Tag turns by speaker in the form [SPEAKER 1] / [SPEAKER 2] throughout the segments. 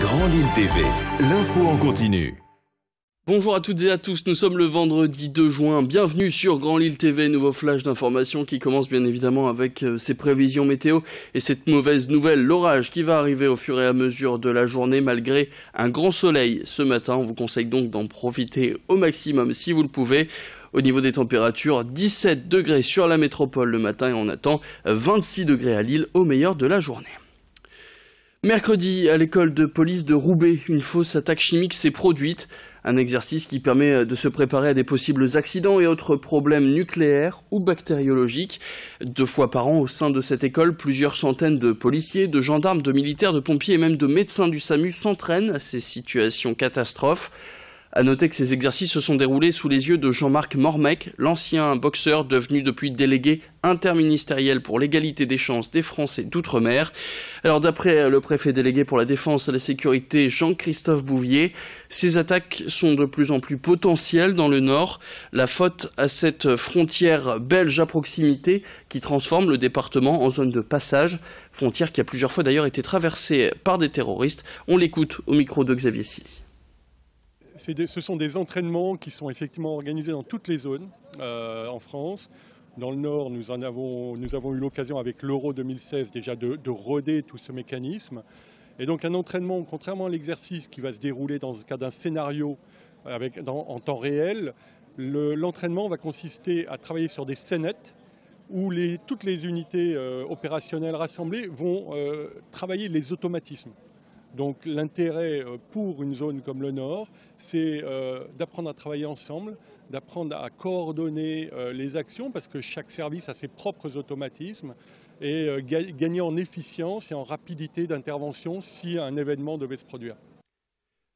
[SPEAKER 1] Grand Lille TV, l'info en continu.
[SPEAKER 2] Bonjour à toutes et à tous, nous sommes le vendredi 2 juin, bienvenue sur Grand Lille TV, nouveau flash d'information qui commence bien évidemment avec ces prévisions météo et cette mauvaise nouvelle, l'orage qui va arriver au fur et à mesure de la journée malgré un grand soleil ce matin. On vous conseille donc d'en profiter au maximum si vous le pouvez. Au niveau des températures, 17 degrés sur la métropole le matin et on attend 26 degrés à Lille au meilleur de la journée. Mercredi, à l'école de police de Roubaix, une fausse attaque chimique s'est produite. Un exercice qui permet de se préparer à des possibles accidents et autres problèmes nucléaires ou bactériologiques. 2 fois par an, au sein de cette école, plusieurs centaines de policiers, de gendarmes, de militaires, de pompiers et même de médecins du SAMU s'entraînent à ces situations catastrophes. À noter que ces exercices se sont déroulés sous les yeux de Jean-Marc Mormec, l'ancien boxeur devenu depuis délégué interministériel pour l'égalité des chances des Français d'outre-mer. Alors d'après le préfet délégué pour la défense et la sécurité Jean-Christophe Bouvier, ces attaques sont de plus en plus potentielles dans le nord. La faute à cette frontière belge à proximité qui transforme le département en zone de passage, frontière qui a plusieurs fois d'ailleurs été traversée par des terroristes. On l'écoute au micro de Xavier Silly.
[SPEAKER 3] Ce sont des entraînements qui sont effectivement organisés dans toutes les zones en France. Dans le Nord, nous avons eu l'occasion avec l'Euro 2016 déjà de roder tout ce mécanisme. Et donc un entraînement, contrairement à l'exercice qui va se dérouler dans le cas d'un scénario en temps réel, l'entraînement va consister à travailler sur des scénettes où toutes les unités opérationnelles rassemblées vont travailler les automatismes. Donc l'intérêt pour une zone comme le Nord, c'est d'apprendre à travailler ensemble, d'apprendre à coordonner les actions parce que chaque service a ses propres automatismes et gagner en efficience et en rapidité d'intervention si un événement devait se produire.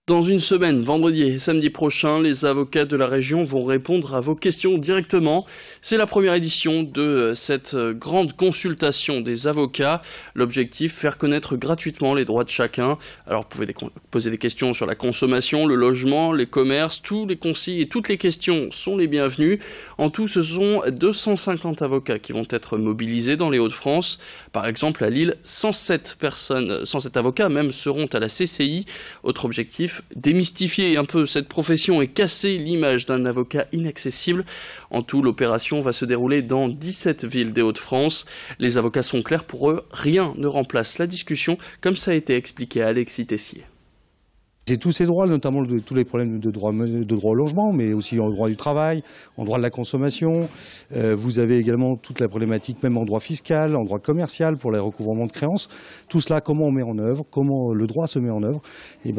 [SPEAKER 2] Dans une semaine, vendredi et samedi prochain, les avocats de la région vont répondre à vos questions directement. C'est la première édition de cette grande consultation des avocats. L'objectif, faire connaître gratuitement les droits de chacun. Alors, vous pouvez poser des questions sur la consommation, le logement, les commerces, tous les conseils et toutes les questions sont les bienvenues. En tout, ce sont 250 avocats qui vont être mobilisés dans les Hauts-de-France. Par exemple, à Lille, 107 avocats même seront à la CCI. Autre objectif, démystifier un peu cette profession et casser l'image d'un avocat inaccessible. En tout, l'opération va se dérouler dans 17 villes des Hauts-de-France. Les avocats sont clairs, pour eux, rien ne remplace la discussion, comme ça a été expliqué à Alexis Tessier.
[SPEAKER 4] J'ai tous ces droits, notamment tous les problèmes de droit au logement, mais aussi en droit du travail, en droit de la consommation. Vous avez également toute la problématique, même en droit fiscal, en droit commercial, pour les recouvrements de créances. Tout cela, comment on met en œuvre, comment le droit se met en œuvre. Et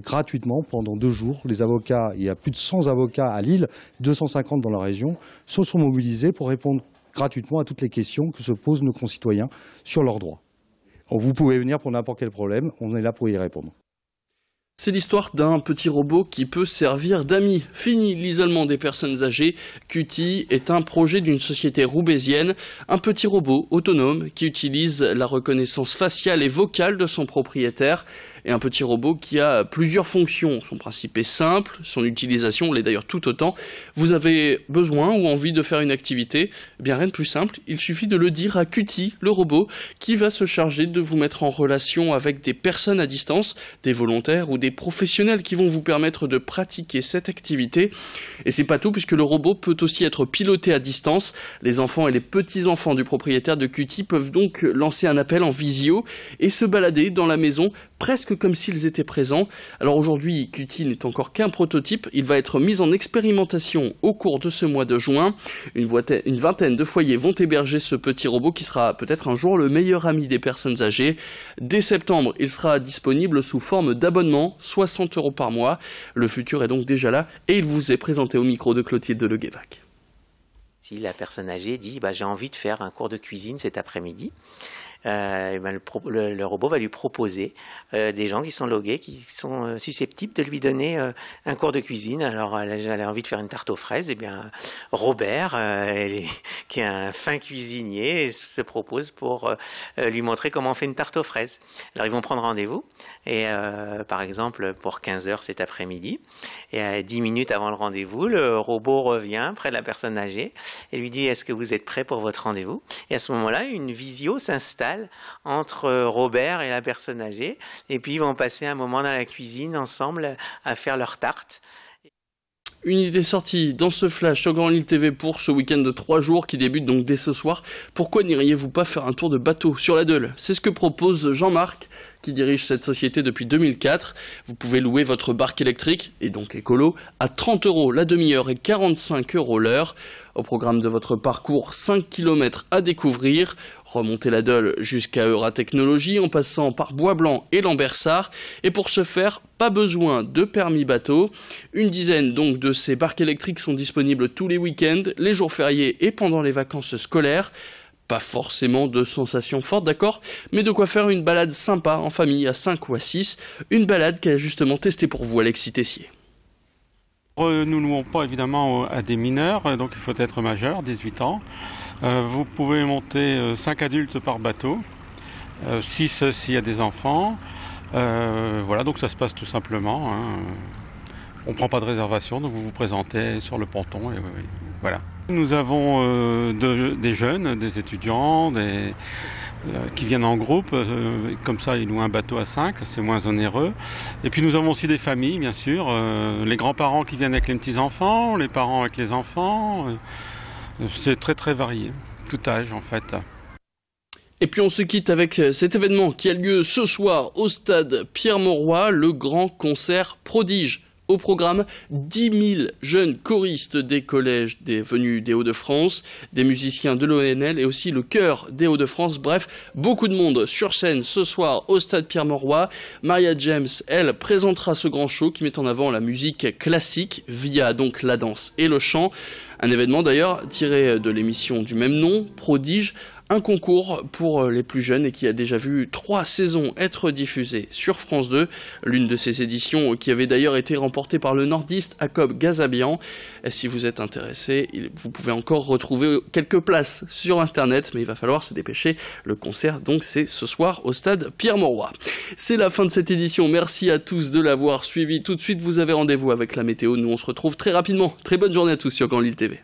[SPEAKER 4] gratuitement, pendant 2 jours, les avocats, il y a plus de 100 avocats à Lille, 250 dans la région, se sont mobilisés pour répondre gratuitement à toutes les questions que se posent nos concitoyens sur leurs droits. Vous pouvez venir pour n'importe quel problème, on est là pour y répondre.
[SPEAKER 2] C'est l'histoire d'un petit robot qui peut servir d'ami. Fini l'isolement des personnes âgées. Cutie est un projet d'une société roubaisienne. Un petit robot autonome qui utilise la reconnaissance faciale et vocale de son propriétaire. Et un petit robot qui a plusieurs fonctions. Son principe est simple, son utilisation l'est d'ailleurs tout autant. Vous avez besoin ou envie de faire une activité, eh bien rien de plus simple, il suffit de le dire à Cutie, le robot, qui va se charger de vous mettre en relation avec des personnes à distance, des volontaires ou des professionnels qui vont vous permettre de pratiquer cette activité. Et c'est pas tout, puisque le robot peut aussi être piloté à distance. Les enfants et les petits-enfants du propriétaire de Cutie peuvent donc lancer un appel en visio et se balader dans la maison presque comme s'ils étaient présents. Alors aujourd'hui, Cutie n'est encore qu'un prototype, il va être mis en expérimentation au cours de ce mois de juin. Une vingtaine de foyers vont héberger ce petit robot qui sera peut-être un jour le meilleur ami des personnes âgées. Dès septembre, il sera disponible sous forme d'abonnement, 60 € par mois. Le futur est donc déjà là et il vous est présenté au micro de Clotilde Le Guévac.
[SPEAKER 5] Si la personne âgée dit j'ai envie de faire un cours de cuisine cet après-midi, le robot va lui proposer des gens qui sont logués, qui sont susceptibles de lui donner un cours de cuisine. Alors elle a envie de faire une tarte aux fraises, et bien Robert, qui est un fin cuisinier, se propose pour lui montrer comment on fait une tarte aux fraises. Alors ils vont prendre rendez-vous, et par exemple pour 15 h cet après-midi, et 10 minutes avant le rendez-vous, le robot revient près de la personne âgée et lui dit: est-ce que vous êtes prêt pour votre rendez-vous? Et à ce moment-là, une visio s'installe convivial entre Robert et la personne âgée. Et puis ils vont passer un moment dans la cuisine ensemble à faire leurs tartes.
[SPEAKER 2] Une idée sortie dans ce flash sur Grand Lille TV pour ce week-end de 3 jours qui débute donc dès ce soir. Pourquoi n'iriez-vous pas faire un tour de bateau sur la Deule? C'est ce que propose Jean-Marc, qui dirige cette société depuis 2004. Vous pouvez louer votre barque électrique, et donc écolo, à 30 € la demi-heure et 45 € l'heure. Au programme de votre parcours, 5 km à découvrir. Remontez la Deule jusqu'à Euratechnologie en passant par Bois-Blanc et Lambersart. Et pour ce faire, pas besoin de permis bateau. Une dizaine donc de ces barques électriques sont disponibles tous les week-ends, les jours fériés et pendant les vacances scolaires. Pas forcément de sensations fortes, d'accord, mais de quoi faire une balade sympa en famille à 5 ou à 6. Une balade qu'elle a justement testée pour vous, Alexis Tessier.
[SPEAKER 6] Nous ne louons pas évidemment à des mineurs, donc il faut être majeur, 18 ans. Vous pouvez monter 5 adultes par bateau, 6 s'il y a des enfants. Voilà, donc ça se passe tout simplement. On ne prend pas de réservation, donc vous vous présentez sur le ponton et voilà. Nous avons des jeunes, des étudiants, qui viennent en groupe, comme ça ils louent un bateau à 5, c'est moins onéreux. Et puis nous avons aussi des familles, bien sûr, les grands-parents qui viennent avec les petits-enfants, les parents avec les enfants, c'est très très varié, tout âge en fait.
[SPEAKER 2] Et puis on se quitte avec cet événement qui a lieu ce soir au stade Pierre-Mauroy, le grand concert prodige. Au programme, 10 000 jeunes choristes des collèges venus des Hauts-de-France, des musiciens de l'ONL et aussi le chœur des Hauts-de-France. Bref, beaucoup de monde sur scène ce soir au stade Pierre-Mauroy. Maria James, elle, présentera ce grand show qui met en avant la musique classique via donc la danse et le chant. Un événement d'ailleurs tiré de l'émission du même nom, Prodige, un concours pour les plus jeunes et qui a déjà vu 3 saisons être diffusées sur France 2. L'une de ces éditions qui avait d'ailleurs été remportée par le nordiste Jacob Gazabian. Et si vous êtes intéressé, vous pouvez encore retrouver quelques places sur internet, mais il va falloir se dépêcher. Le concert donc c'est ce soir au stade Pierre-Mauroy. C'est la fin de cette édition. Merci à tous de l'avoir suivi. Tout de suite vous avez rendez-vous avec la météo. Nous on se retrouve très rapidement. Très bonne journée à tous sur Grand Lille TV.